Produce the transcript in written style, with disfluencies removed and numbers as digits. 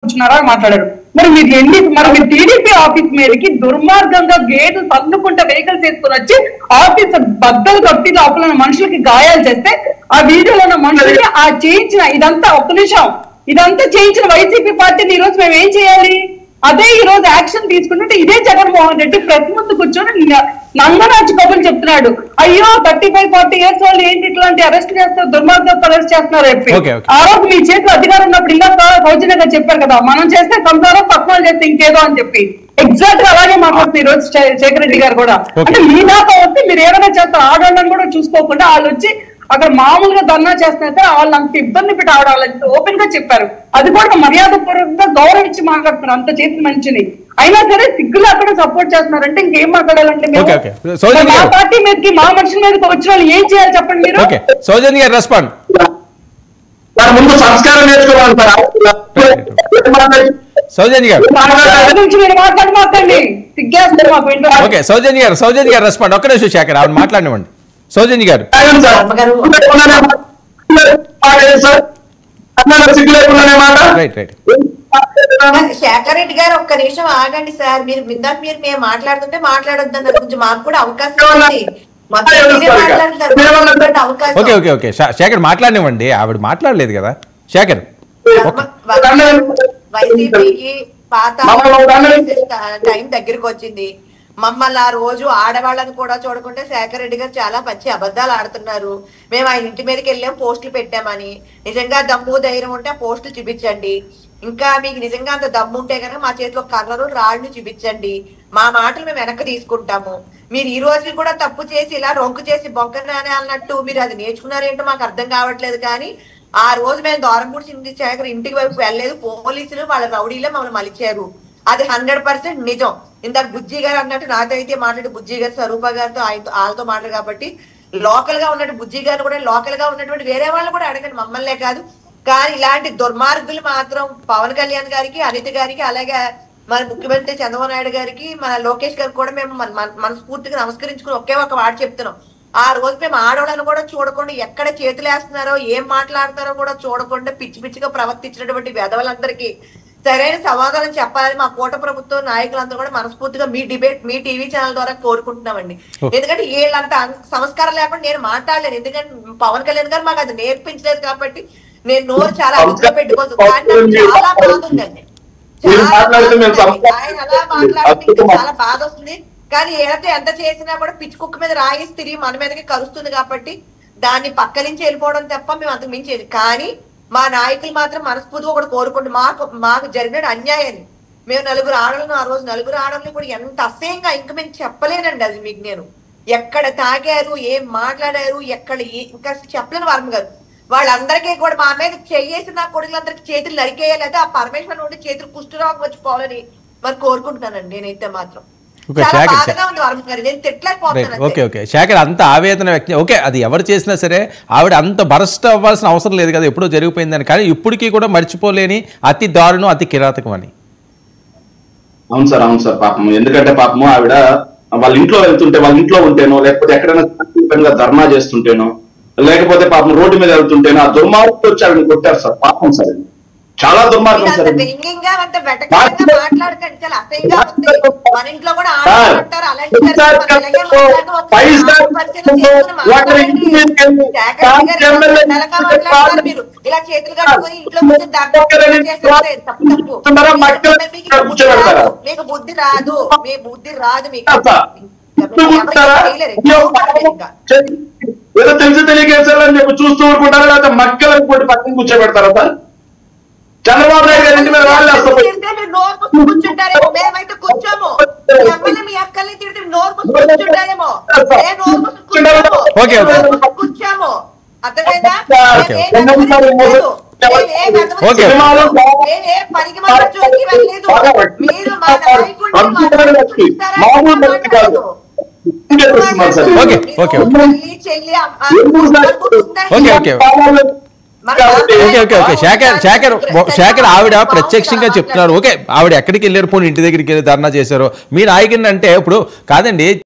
కూర్చున్నారా మాట్లాడారు. మరి మీరు టీడీపీ ఆఫీస్ మీదకి దుర్మార్గంగా గేట్లు తన్నుకుంటే వెహికల్స్ వేసుకొని వచ్చి ఆఫీస్ బద్దలు కట్టి లోపల మనుషులకి గాయాలు చేస్తే ఆ వీడియోలో ఉన్న మనుషులకి ఆ చేయించిన ఇదంతా ఒక్క నిమిషం ఇదంతా చేయించిన వైసీపీ పార్టీని ఈ రోజు మేము ఏం చేయాలి? అదే ఈ రోజు యాక్షన్ తీసుకుంటుంటే ఇదే జగన్మోహన్ రెడ్డి ప్రెస్ ముందు కూర్చొని నంగనాచి కబుర్లు చెప్తున్నాడు. అయ్యో 35-40 years వాళ్ళు ఏంటి ఇట్లాంటి అరెస్ట్ చేస్తారు, దుర్మార్గం అరెస్ట్ చేస్తున్నారు చెప్పి. ఆ రోజు మీ చేతిలో అధికారం ఉన్నప్పుడు ఇంకా సౌజన్యంగా చెప్పారు కదా, మనం చేస్తే కంపారో పక్కన చేస్తే ఇంకేదో అని చెప్పి. ఎగ్జాక్ట్ గా అలాగే మాట్లాడుతుంది ఈ రోజు శేఖర్ రెడ్డి గారు కూడా. అంటే మీ దాకా వస్తే మీరు ఏమైనా చేస్తారు, ఆడవాళ్ళని కూడా చూసుకోకుండా వాళ్ళు వచ్చి అక్కడ మామూలుగా ధర్నా చేస్తున్నారు. వాళ్ళు అంత ఇబ్బంది పెట్టి ఆడాలని ఓపెన్ గా చెప్పారు. అది కూడా మర్యాద పూర్వకంగా గౌరవించి మాట్లాడుతున్నారు అంత చేసిన మనిషిని. అయినా సరే సిగ్గులు అక్కడ సపోర్ట్ చేస్తున్నారంటే ఇంకేం మాట్లాడాలంటే మా పార్టీ మీదకి మా మనుషుల మీదకి వచ్చిన వాళ్ళు ఏం చేయాలి చెప్పండి మీరు? సౌజన్య గారు రెస్పాండ్. ముందు సంస్కారం సౌజన్య గారు మీరు మాట్లాడండి, సిగ్గేస్తారు మాకు. ఓకే సౌజన్య గారు రెస్పాండ్. ఒక్క నిమిషం శేఖర్ ఆవిడ మాట్లాడివ్వండి. సౌజన్య గారు శేఖర్ రెడ్డి గారు ఒక్క నిమిషం ఆగండి సార్. మీరు మేము మాట్లాడుతుంటే మాట్లాడొద్దన్నారు, కొంచెం మాకు కూడా అవకాశం ఉంది. ఓకే ఓకే ఓకే శేఖర్ మాట్లాడినివ్వండి. ఆవిడ మాట్లాడలేదు కదా శేఖర్. వైసీపీకి పాత టైం దగ్గరికి వచ్చింది. మమ్మల్ని ఆ రోజు ఆడవాళ్ళని కూడా చూడకుంటే శేఖర్ రెడ్డి గారు చాలా పచ్చి అబద్ధాలు ఆడుతున్నారు. మేము ఆయన ఇంటి మీదకి వెళ్ళాం, పోస్టులు పెట్టామని. నిజంగా దమ్ము ధైర్యం ఉంటే పోస్టులు చూపించండి. ఇంకా మీకు నిజంగా అంత దమ్ము ఉంటే కనుక మా చేతిలో కర్రలు రాళ్ళు చూపించండి, మా మాటలు మేము వెనక్కి తీసుకుంటాము. మీరు ఈ రోజు కూడా తప్పు చేసి ఇలా రొంకు చేసి బొంకనానే అన్నట్టు మీరు అది నేర్చుకున్నారేంటో మాకు అర్థం కావట్లేదు. కానీ ఆ రోజు మేము దూరంపూడి శేఖర్ ఇంటికి వైపు వెళ్ళలేదు. పోలీసులు వాళ్ళ రౌడీలో మమ్మల్ని మలిచారు. అది 100% నిజం. ఇందాక బుజ్జి గారు అన్నట్టు నాతో అయితే మాట్లాడి బుజ్జి గారు స్వరూప గారితో వాళ్ళతో మాట్లాడు కాబట్టి లోకల్ గా ఉన్నట్టు బుజ్జి గారు కూడా లోకల్ గా ఉన్నటువంటి వేరే వాళ్ళు కూడా అడగండి, మమ్మల్నే కాదు. కానీ ఇలాంటి దుర్మార్గులు మాత్రం పవన్ కళ్యాణ్ గారికి, అనిత గారికి, అలాగే మన ముఖ్యమంత్రి చంద్రబాబు నాయుడు గారికి, మన లోకేష్ గారికి కూడా మేము మనస్ఫూర్తిగా నమస్కరించుకుని ఒకే ఒక మాట చెప్తున్నాం. ఆ రోజు మేము ఆడవాళ్ళని కూడా చూడకుండా ఎక్కడ చేతులు వేస్తున్నారో ఏం మాట్లాడతారో కూడా చూడకుండా పిచ్చి పిచ్చిగా ప్రవర్తించినటువంటి వెధవలందరికీ సరైన సమాధానం చెప్పాలని మా కోట ప్రభుత్వ నాయకులందరూ కూడా మనస్ఫూర్తిగా మీ డిబేట్ మీ టీవీ ఛానల్ ద్వారా కోరుకుంటున్నామండి. ఎందుకంటే వీళ్ళంత సంస్కారం లేకుండా నేను మాట్లాడలేను. ఎందుకంటే పవన్ కళ్యాణ్ గారు మాకు అది నేర్పించలేదు కాబట్టి నేను నోరు చాలా అదుపులో పెట్టుకోవచ్చు. చాలా బాధ ఉందండి, ఆయన అలా మాట్లాడితే చాలా బాధ వస్తుంది. కానీ ఏదైతే ఎంత చేసినా కూడా పిచ్చి కుక్క మీద రాయిసి తిరిగి మన మీదకి కలుస్తుంది కాబట్టి దాన్ని పక్క నుంచి వెళ్ళిపోవడం తప్ప మేము అంతకు మించేది. కానీ మా నాయకులు మాత్రం మనస్ఫూర్తిగా ఒకటి కోరుకుంటూ మాకు జరిగిన అన్యాయాన్ని మేము నలుగురు ఆడలను ఆ రోజు నలుగురు ఆడలను కూడా ఎంత అసహ్యంగా ఇంకా మేము చెప్పలేనండి. అది మీకు నేను ఎక్కడ తాగారు, ఏం మాట్లాడారు, ఎక్కడ ఇంకా చెప్పలేను. వర్మ గారు వాళ్ళందరికీ కూడా మా మీద చేసి నా కొడుకులందరికీ చేతులు నరికేయాలి, అయితే ఆ పరమేశ్వర్ నుండి చేతులు కుష్ఠరోగం వచ్చిపోవాలని మరి కోరుకుంటున్నానండి నేనైతే మాత్రం. ఓకే ఓకే శేఖర్ అంత ఆవేదన వ్యక్తి. ఓకే అది ఎవరు చేసినా సరే ఆవిడ అంత బరస్ట్ అవ్వాల్సిన అవసరం లేదు కదా, ఎప్పుడో జరిగిపోయిందని. కానీ ఇప్పటికీ కూడా మర్చిపోలేని అతి దారుణం, అతి కిరాతకం అని. అవును సార్ పాపం. ఎందుకంటే పాపము ఆవిడ వాళ్ళ ఇంట్లో వెళ్తుంటే, వాళ్ళ ఇంట్లో ఉంటేనో, లేకపోతే ఎక్కడైనా ధర్నా చేస్తుంటేనో, లేకపోతే పాపం రోడ్డు మీద వెళ్తుంటేనో ఆ దుర్మార్గులు వచ్చి ఆవిడని కొట్టారు సార్. పాపం సార్, చాలా దుర్మార్గం సార్. మీకు బుద్ధి రాదు, మీ బుద్ధి రాదు మీకు. ఏదో తెలిసి తెలియకేసాలని చెప్పి చూస్తూ ఊరుకుంటారా, లేకపోతే మక్కలను కొట్టి పక్కన కూర్చోబెడతారా సార్? చంద్రబాబు నాయుడు గారి ఇంటి మీద వాళ్ళు కూర్చుంటారేమో, మేమైతే కూర్చోము. మీ అక్కల్ని తిడితే నోరు కూర్చుంటారేమో, కూర్చోము. అర్థమైందా? పనికి మాత్రం చూసి వెళ్ళలేదు. మీరు మా శేఖర్ ఆవిడ ప్రత్యక్షంగా చెప్తున్నారు. ఓకే ఆవిడ ఎక్కడికి వెళ్ళారు, పోనీ ఇంటి దగ్గరికి వెళ్ళి ధర్నా చేశారు. మీ నాయకుడిని అంటే ఇప్పుడు కాదండి.